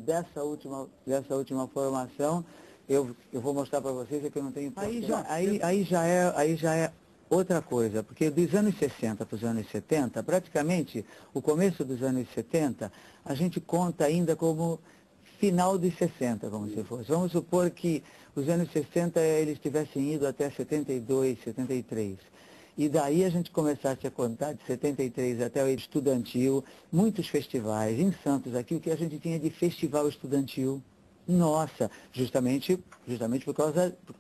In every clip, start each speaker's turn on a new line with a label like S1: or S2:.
S1: dessa última formação, eu vou mostrar para vocês que eu não tenho... Aí já é outra coisa, porque dos anos 60 para os anos 70, praticamente, o começo dos anos 70, a gente conta ainda como final dos 60, como se fosse. Vamos supor que os anos 60 eles tivessem ido até 72, 73. E daí a gente começasse a contar de 73 até o estudantil, muitos festivais. Em Santos, aqui, o que a gente tinha de festival estudantil. Nossa, justamente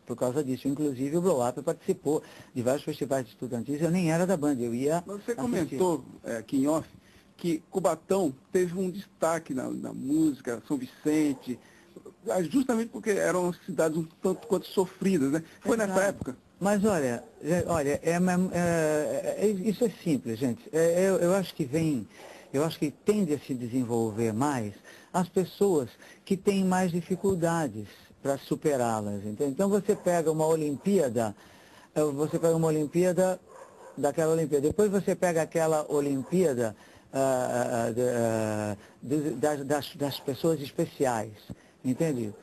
S1: por causa disso. Inclusive o Blow Up participou de vários festivais estudantis. Eu nem era da banda, eu ia
S2: Mas você
S1: assistir.
S2: comentou aqui em off que Cubatão teve um destaque na música, São Vicente, justamente porque eram cidades um tanto quanto sofridas, né? Foi nessa época?
S1: Mas olha, isso é simples, gente. Eu acho que tende a se desenvolver mais as pessoas que têm mais dificuldades para superá-las, entende? Então você pega uma Olimpíada, daquela Olimpíada, depois você pega aquela Olimpíada das pessoas especiais, entende?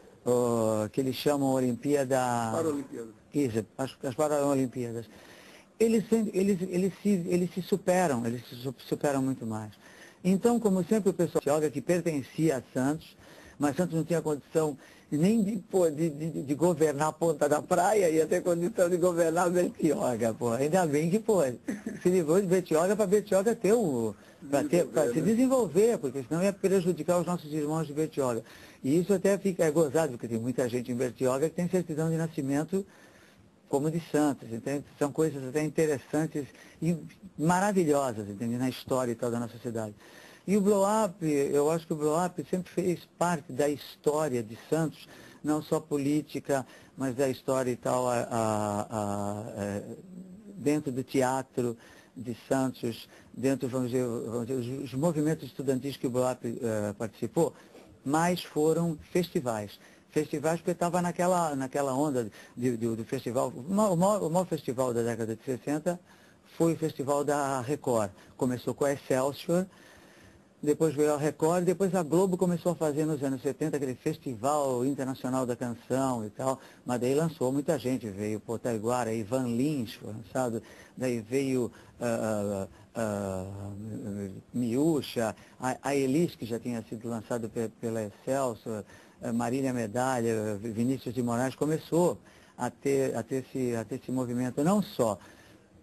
S1: Que eles chamam Olimpíada...
S2: Paralimpíada.
S1: Isso, as Paralimpíadas. Eles se superam muito mais. Então, como sempre, o pessoal de Bertioga, que pertencia a Santos, mas Santos não tinha condição nem de governar a ponta da praia, ia ter condição de governar Bertioga, pô. Ainda bem que pôde. Se livrou de Bertioga para Bertioga para se desenvolver, porque senão ia prejudicar os nossos irmãos de Bertioga. E isso até é gozado, porque tem muita gente em Bertioga que tem certidão de nascimento como de Santos, entende? São coisas até interessantes e maravilhosas, entende? Na história e tal da nossa cidade. E o Blow Up, eu acho que o Blow Up sempre fez parte da história de Santos, não só política, mas da história e tal, dentro do teatro de Santos, dentro, vamos dizer, os movimentos estudantis que o Blow Up participou, mais foram festivais. Festivais, porque estava naquela onda do festival. O maior festival da década de 60 foi o festival da Record. Começou com a Excelsior, depois veio a Record, depois a Globo começou a fazer nos anos 70 aquele Festival Internacional da Canção e tal, mas daí lançou muita gente, veio Potiguara, Ivan Lins foi lançado, daí veio Miúcha, a Elis, que já tinha sido lançado pela Excelsior, Marília Medalha, Vinícius de Moraes, começou a ter esse movimento não só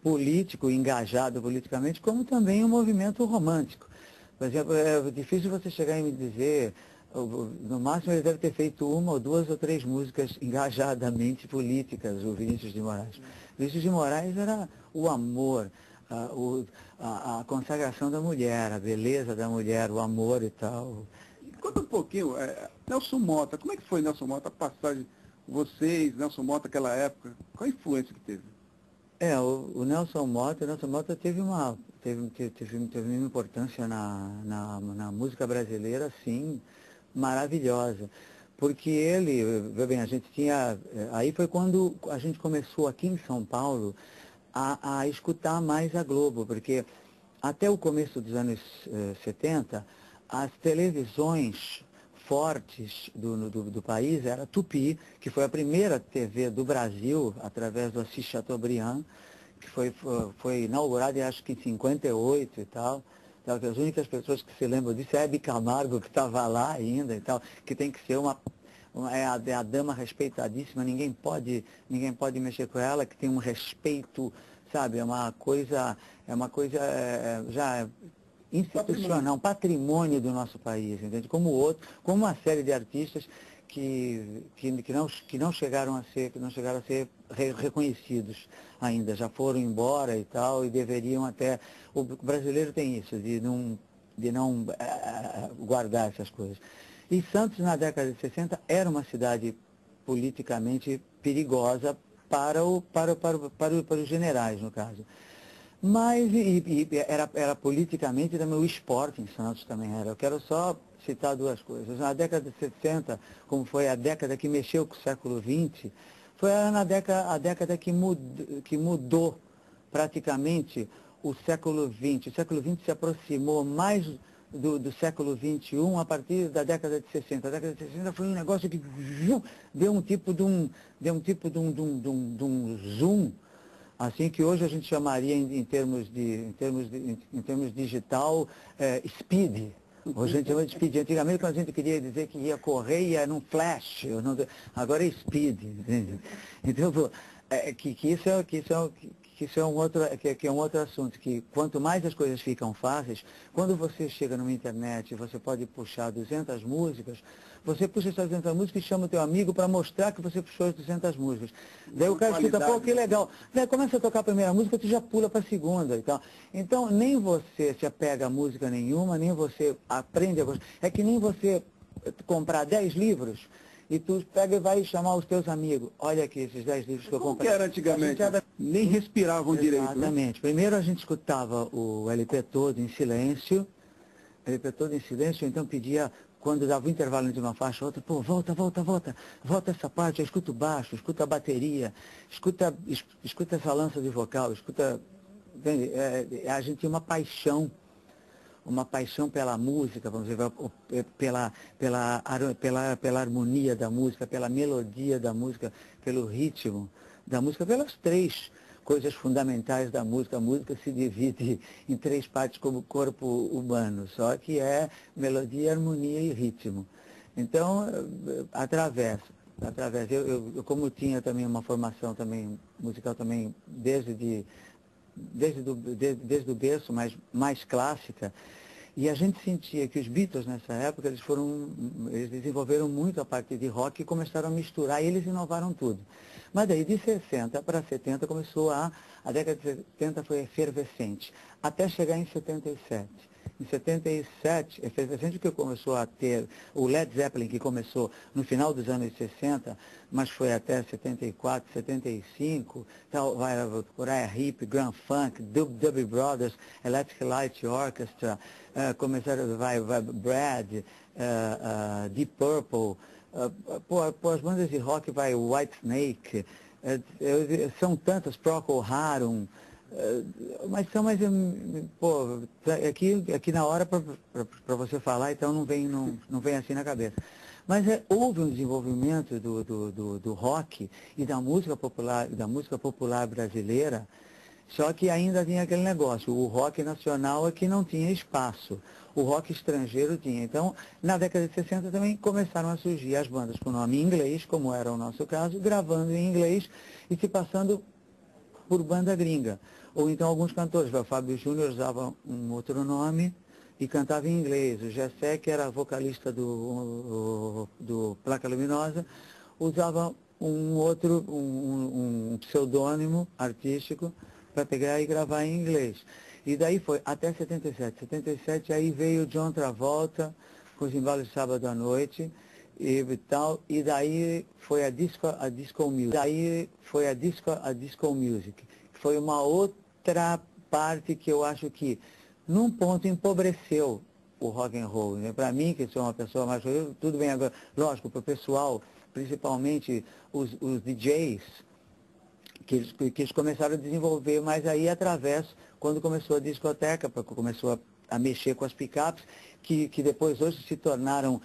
S1: político, engajado politicamente, como também um movimento romântico. Por exemplo, é difícil você chegar e me dizer, no máximo ele deve ter feito uma ou duas ou três músicas engajadamente políticas, o Vinícius de Moraes. Vinícius de Moraes era o amor, a consagração da mulher, a beleza da mulher, o amor e tal.
S2: Conta um pouquinho, Nelson Motta, como é que foi Nelson Motta, a passagem, vocês, Nelson Motta, aquela época, qual a influência que teve?
S1: O Nelson Motta teve uma importância na música brasileira, assim, maravilhosa. Porque ele, bem, a gente tinha... Aí foi quando a gente começou aqui em São Paulo a escutar mais a Globo, porque até o começo dos anos 70, as televisões fortes do país era Tupi, que foi a primeira TV do Brasil, através do Assis Chateaubriand, que foi inaugurada, acho que em 58 e tal. Então, as únicas pessoas que se lembram disso é a Hebe Camargo, que estava lá ainda e tal, que tem que ser a dama respeitadíssima, ninguém pode mexer com ela, que tem um respeito, sabe, é uma coisa já institucional, um patrimônio do nosso país, entende? Como uma série de artistas que não chegaram a ser reconhecidos ainda, já foram embora e tal, e deveriam até... O brasileiro tem isso, de não guardar essas coisas. E Santos, na década de 60, era uma cidade politicamente perigosa para os generais, no caso. Mas era politicamente também o esporte em Santos também era. Eu quero só citar duas coisas. Na década de 60, como foi a década que mexeu com o século XX, foi a década que mudou praticamente o século XX. O século XX se aproximou mais do século XXI a partir da década de 60. A década de 60 foi um negócio que deu um tipo de um zoom, assim que hoje a gente chamaria em termos digital, speed. Hoje a gente chama de speed. Antigamente, quando a gente queria dizer que ia correr, ia num flash. Agora é speed, entende? Então, isso é um outro assunto, que quanto mais as coisas ficam fáceis, quando você chega numa internet, você pode puxar 200 músicas, você puxa essas 200 músicas e chama o teu amigo para mostrar que você puxou as 200 músicas. Daí o cara escuta, pô, que legal. Daí começa a tocar a primeira música, tu já pula para a segunda e tal. Então, nem você se apega a música nenhuma, nem você aprende a gostar. É que nem você comprar 10 livros, e tu pega e vai chamar os teus amigos. Olha aqui esses 10 livros que eu comprei.
S2: Como que era antigamente? Nem respiravam direito, né?
S1: Exatamente. Primeiro a gente escutava o LP todo em silêncio, então pedia, quando dava um intervalo entre uma faixa e outra, pô, volta essa parte, eu escuto o baixo, escuta a bateria, escuta essa lança de vocal, entende? A gente tinha uma paixão pela música, vamos dizer, pela harmonia da música, pela melodia da música, pelo ritmo da música, pelas 3 coisas fundamentais da música. A música se divide em 3 partes como o corpo humano, só que é melodia, harmonia e ritmo. Então, através. Eu como tinha também uma formação também musical também desde o berço, mas mais clássica, e a gente sentia que os Beatles nessa época, eles desenvolveram muito a parte de rock e começaram a misturar, e eles inovaram tudo. Mas daí de 60 para 70 a década de 70 foi efervescente, até chegar em 77. Em 77, efervescente que começou a ter o Led Zeppelin, que começou no final dos anos 60, mas foi até 74, 75, tal, vai Uriah Heep, Grand Funk, Doobie Brothers, Electric Light Orchestra, vai Brad, Deep Purple, as bandas de rock vai White Snake, são tantas, Procol Harum, mas aqui na hora para você falar, então não vem assim na cabeça. Mas houve um desenvolvimento do rock e da música popular brasileira, só que ainda tinha aquele negócio, o rock nacional é que não tinha espaço, o rock estrangeiro tinha. Então, na década de 60 também começaram a surgir as bandas com nome em inglês, como era o nosso caso, gravando em inglês e se passando por banda gringa. Ou então alguns cantores, o Fábio Júnior usava um outro nome e cantava em inglês. O Gessé, que era vocalista do Placa Luminosa, usava um pseudônimo artístico para pegar e gravar em inglês. E daí foi até 77. 77 aí veio John Travolta com os embalos de sábado à noite e tal, e daí foi a disco music. Que foi uma outra parte que eu acho que num ponto empobreceu o rock and roll, né? Para mim, que sou uma pessoa mais... Tudo bem agora, lógico, para o pessoal, principalmente os DJs, que eles começaram a desenvolver, mas aí através, quando começou a discoteca, começou a mexer com as picapes, que depois hoje se tornou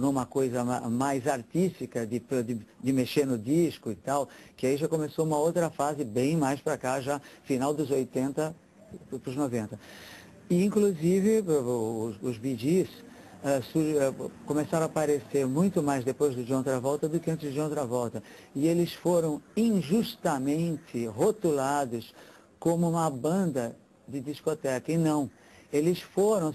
S1: uma coisa mais artística, de mexer no disco e tal, que aí já começou uma outra fase bem mais para cá, já final dos 80 para os 90. E inclusive os Bee Gees começaram a aparecer muito mais depois do John Travolta do que antes de John Travolta. E eles foram injustamente rotulados como uma banda de discoteca, e não. Eles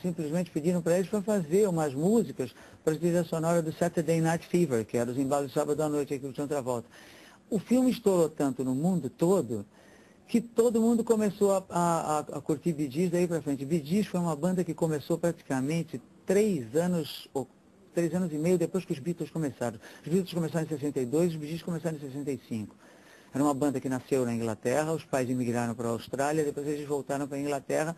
S1: simplesmente pediram para eles para fazer umas músicas para a trilha sonora do Saturday Night Fever, que era os embalos de sábado à noite aqui do John Travolta. O filme estourou tanto no mundo todo que todo mundo começou a curtir Bee Gees daí para frente. Bee Gees foi uma banda que começou praticamente 3 anos e meio depois que os Beatles começaram. Os Beatles começaram em 62, os Bee Gees começaram em 65. Era uma banda que nasceu na Inglaterra, os pais imigraram para a Austrália, depois eles voltaram para a Inglaterra